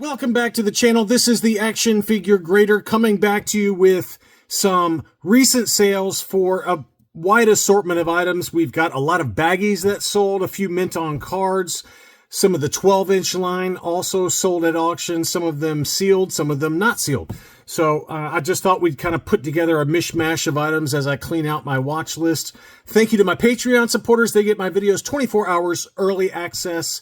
Welcome back to the channel. This is the Action Figure Grader coming back to you with some recent sales for a wide assortment of items. We've got a lot of baggies that sold, a few mint on cards, some of the 12-inch line also sold at auction, some of them sealed, some of them not sealed. So I just thought we'd kind of put together a mishmash of items as I clean out my watch list. Thank you to my Patreon supporters. They get my videos 24 hours early access.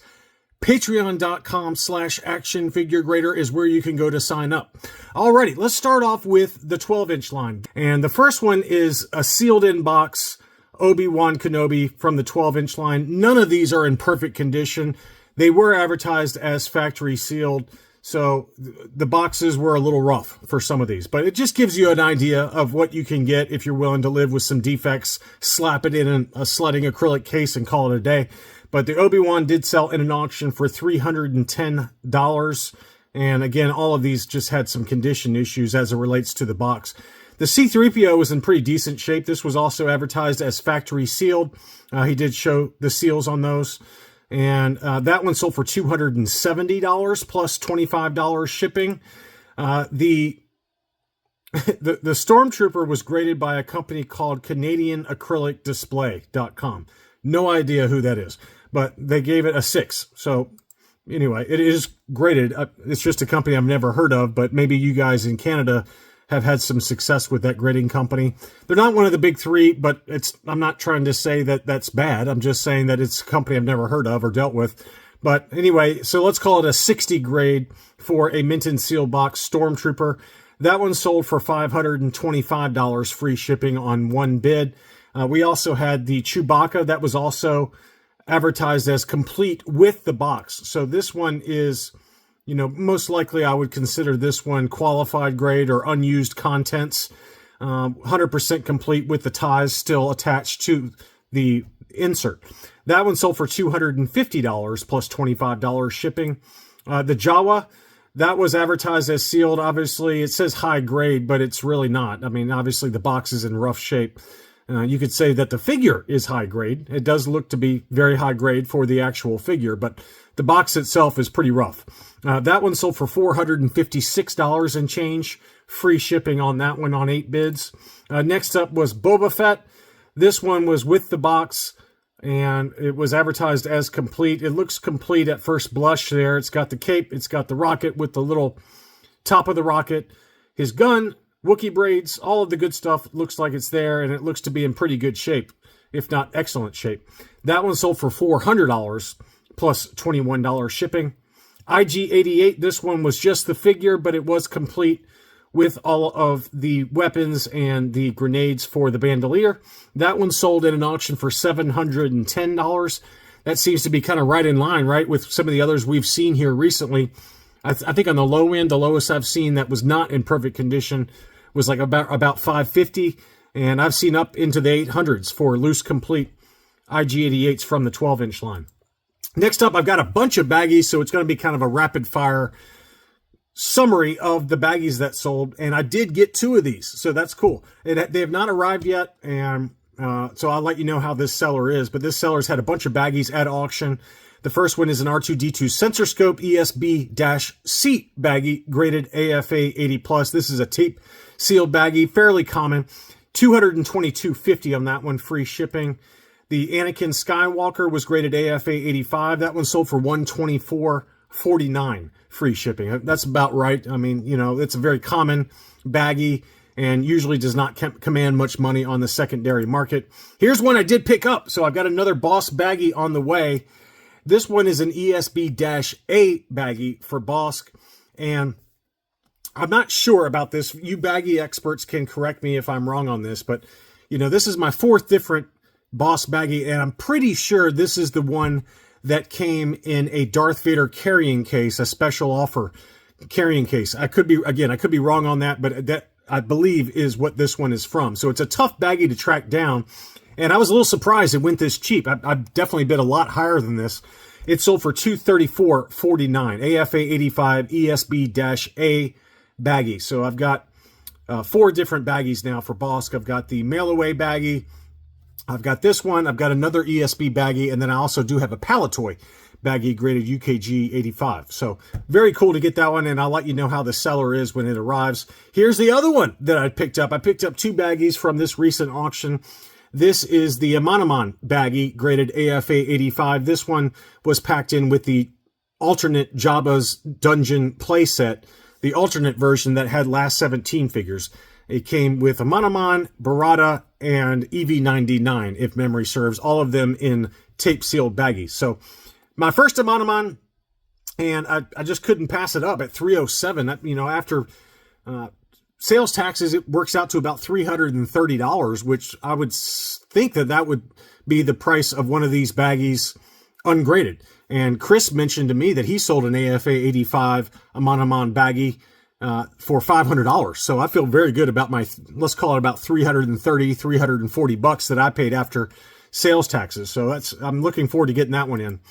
Patreon.com/actionfiguregrader is where you can go to sign up. Alrighty, let's start off with the 12-inch line. And the first one is a sealed-in box Obi-Wan Kenobi from the 12-inch line. None of these are in perfect condition. They were advertised as factory sealed, so the boxes were a little rough for some of these. But it just gives you an idea of what you can get if you're willing to live with some defects, slap it in a sledding acrylic case and call it a day. But the Obi-Wan did sell in an auction for $310. And again, all of these just had some condition issues as it relates to the box. The C-3PO was in pretty decent shape. This was also advertised as factory sealed. He did show the seals on those. And that one sold for $270 plus $25 shipping. The Stormtrooper was graded by a company called CanadianAcrylicDisplay.com. No idea who that is, but they gave it a 6. So anyway, it is graded. It's just a company I've never heard of, but maybe you guys in Canada have had some success with that grading company. They're not one of the big three, but I'm not trying to say that that's bad. I'm just saying that it's a company I've never heard of or dealt with. But anyway, so let's call it a 60 grade for a mint and seal box Stormtrooper. That one sold for $525 free shipping on one bid. We also had the Chewbacca that was also advertised as complete with the box. So this one is, you know, most likely I would consider this one qualified grade or unused contents. 100% complete with the ties still attached to the insert. That one sold for $250 plus $25 shipping. The Jawa, that was advertised as sealed. Obviously, it says high grade, but it's really not. I mean, obviously the box is in rough shape. You could say that the figure is high grade. It does look to be very high grade for the actual figure, but the box itself is pretty rough. That one sold for $456 and change. Free shipping on that one on 8 bids. Next up was Boba Fett. This one was with the box, and it was advertised as complete. It looks complete at first blush there. It's got the cape. It's got the rocket with the little top of the rocket. His gun, Wookiee braids, all of the good stuff looks like it's there, and it looks to be in pretty good shape, if not excellent shape. That one sold for $400 plus $21 shipping. IG-88, this one was just the figure, but it was complete with all of the weapons and the grenades for the bandolier. That one sold in an auction for $710. That seems to be kind of right in line, right, with some of the others we've seen here recently. I think on the low end, the lowest I've seen that was not in perfect condition was like about $550, and I've seen up into the 800s for loose complete IG-88s from the 12-inch line. Next up, I've got a bunch of baggies, so it's going to be kind of a rapid-fire summary of the baggies that sold, and I did get 2 of these, so that's cool. They have not arrived yet, and so I'll let you know how this seller is, but this seller's had a bunch of baggies at auction. The first one is an R2-D2 sensor scope ESB-C baggie graded AFA 80+. This is a tape sealed baggie, fairly common. $222.50 on that one, free shipping. The Anakin Skywalker was graded AFA 85. That one sold for $124.49, free shipping. That's about right. I mean, you know, it's a very common baggie and usually does not command much money on the secondary market. Here's one I did pick up. So I've got another Boss baggie on the way. This one is an ESB-A baggie for Bosk, and I'm not sure about this. You baggie experts can correct me if I'm wrong on this, but, you know, this is my 4th different Boss baggie, and I'm pretty sure this is the one that came in a Darth Vader carrying case, a special offer carrying case. I could be wrong on that, but that, I believe, is what this one is from. So it's a tough baggie to track down. And I was a little surprised it went this cheap. I definitely bid a lot higher than this. It sold for $234.49. AFA 85 ESB-A baggie. So I've got 4 different baggies now for Bosk. I've got the mail away baggie. I've got this one. I've got another ESB baggie. And then I also do have a Palatoy baggie graded UKG 85. So very cool to get that one, and I'll let you know how the seller is when it arrives. Here's the other one that I picked up. I picked up 2 baggies from this recent auction. This is the Monomon baggie graded AFA 85. This one was packed in with the alternate Jabba's Dungeon playset, the alternate version that had last 17 figures. It came with a Monomon, Barada, and EV99, if memory serves, all of them in tape-sealed baggies. So my first Monomon, and I just couldn't pass it up at $307. You know, after sales taxes, it works out to about $330, which I would think that would be the price of one of these baggies ungraded. And Chris mentioned to me that he sold an AFA 85 Monomon baggie for $500. So I feel very good about my, let's call it about $340 that I paid after sales taxes. So I'm looking forward to getting that one in.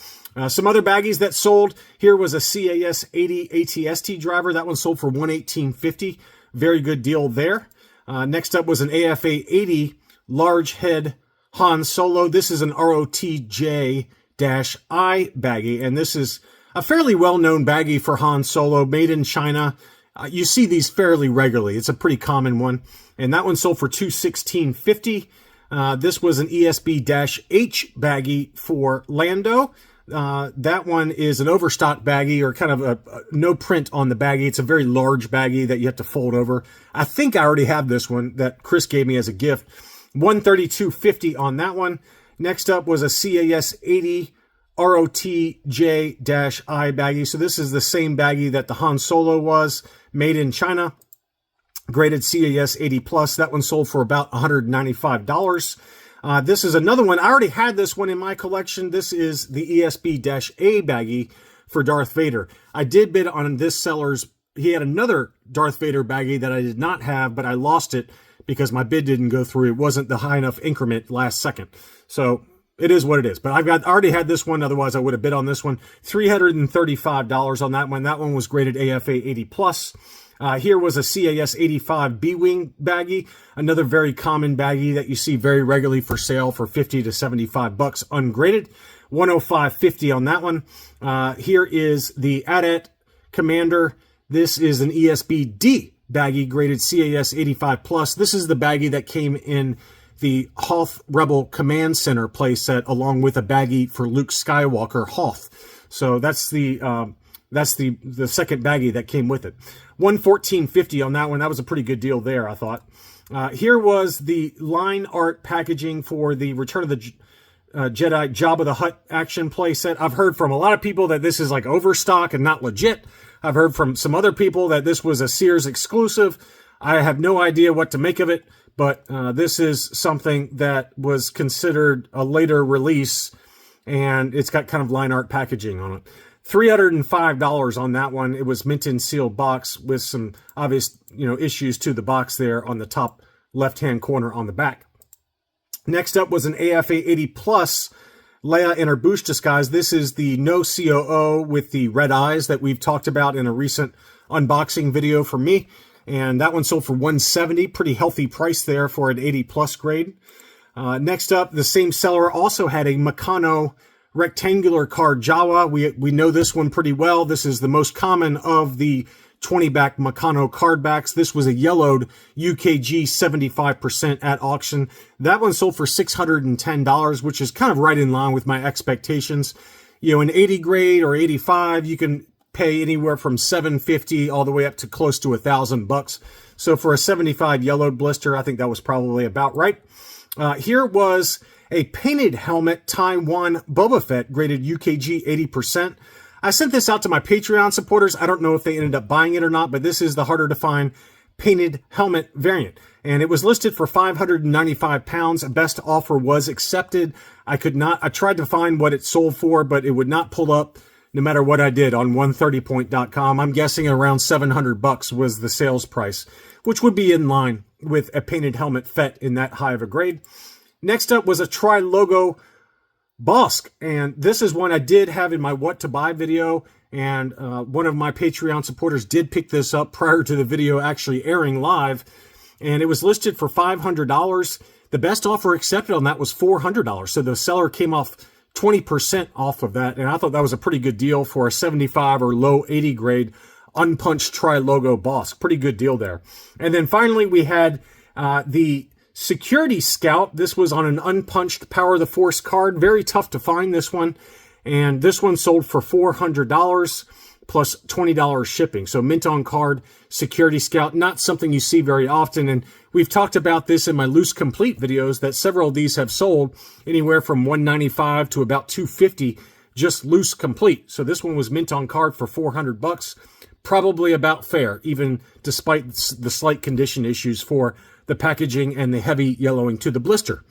Some other baggies that sold. Here was a CAS 80 ATST driver. That one sold for $118.50. Very good deal there. Next up was an AFA 80 large head Han Solo. This is an ROTJ-I baggie, and this is a fairly well-known baggie for Han Solo, made in China. You see these fairly regularly. It's a pretty common one, and that one sold for $216.50. This was an ESB-H baggie for Lando. That one is an overstock baggie, or kind of a no print on the baggie. It's a very large baggie that you have to fold over. I think I already have this one that Chris gave me as a gift. $132.50 on that one. Next up was a CAS 80 ROTJ-I baggie. So this is the same baggie that the Han Solo was, made in China, graded CAS 80 plus. That one sold for about $195. This is another one. I already had this one in my collection. This is the ESB-A baggie for Darth Vader. I did bid on this seller's. He had another Darth Vader baggie that I did not have, but I lost it because my bid didn't go through. It wasn't the high enough increment last second. So it is what it is. But I already had this one. Otherwise, I would have bid on this one. $335 on that one. That one was graded AFA 80 plus. Here was a CAS 85 B-Wing baggie, another very common baggie that you see very regularly for sale for $50 to $75 ungraded. $105.50 on that one. Here is the AT-AT Commander. This is an ESB-D baggie graded CAS 85 plus. This is the baggie that came in the Hoth Rebel Command Center playset, along with a baggie for Luke Skywalker Hoth. So that's the second baggie that came with it. $114.50 on that one. That was a pretty good deal there, I thought. Here was the line art packaging for the Return of the Jedi Jabba the Hutt action playset. I've heard from a lot of people that this is like overstock and not legit. I've heard from some other people that this was a Sears exclusive. I have no idea what to make of it, but this is something that was considered a later release, and it's got kind of line art packaging on it. $305 on that one. It was mint in sealed box with some obvious, issues to the box there on the top left-hand corner on the back. Next up was an AFA 80 plus Leia in her boost disguise. This is the no COO with the red eyes that we've talked about in a recent unboxing video for me. And that one sold for $170. Pretty healthy price there for an 80 plus grade. Next up, the same seller also had a Meccano rectangular card Jawa. We know this one pretty well. This is the most common of the 20-back Meccano card backs. This was a yellowed UKG 75% at auction. That one sold for $610, which is kind of right in line with my expectations. An 80 grade or 85, you can pay anywhere from $750 all the way up to close to $1,000. So for a 75 yellowed blister, I think that was probably about right. Here was a painted helmet Taiwan Boba Fett graded UKG 80%. I sent this out to my Patreon supporters. I don't know if they ended up buying it or not, but this is the harder to find painted helmet variant. And it was listed for 595 pounds. A best offer was accepted. I tried to find what it sold for, but it would not pull up no matter what I did on 130point.com. I'm guessing around $700 was the sales price, which would be in line with a painted helmet Fett in that high of a grade. Next up was a tri-logo Bosk, and this is one I did have in my what to buy video, and one of my Patreon supporters did pick this up prior to the video actually airing live, and it was listed for $500. The best offer accepted on that was $400, so the seller came off 20% off of that. And I thought that was a pretty good deal for a 75 or low 80 grade unpunched tri-logo Boss. Pretty good deal there. And then finally, we had the Security Scout. This was on an unpunched Power of the Force card. Very tough to find, this one. And this one sold for $400 plus $20 shipping. So mint on card Security Scout, not something you see very often. And we've talked about this in my loose complete videos, that several of these have sold anywhere from $195 to about $250 just loose complete. So this one was mint on card for $400. Probably about fair, even despite the slight condition issues for the packaging and the heavy yellowing to the blister.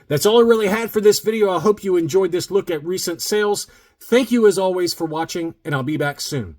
That's all I really had for this video. I hope you enjoyed this look at recent sales. Thank you as always for watching, and I'll be back soon.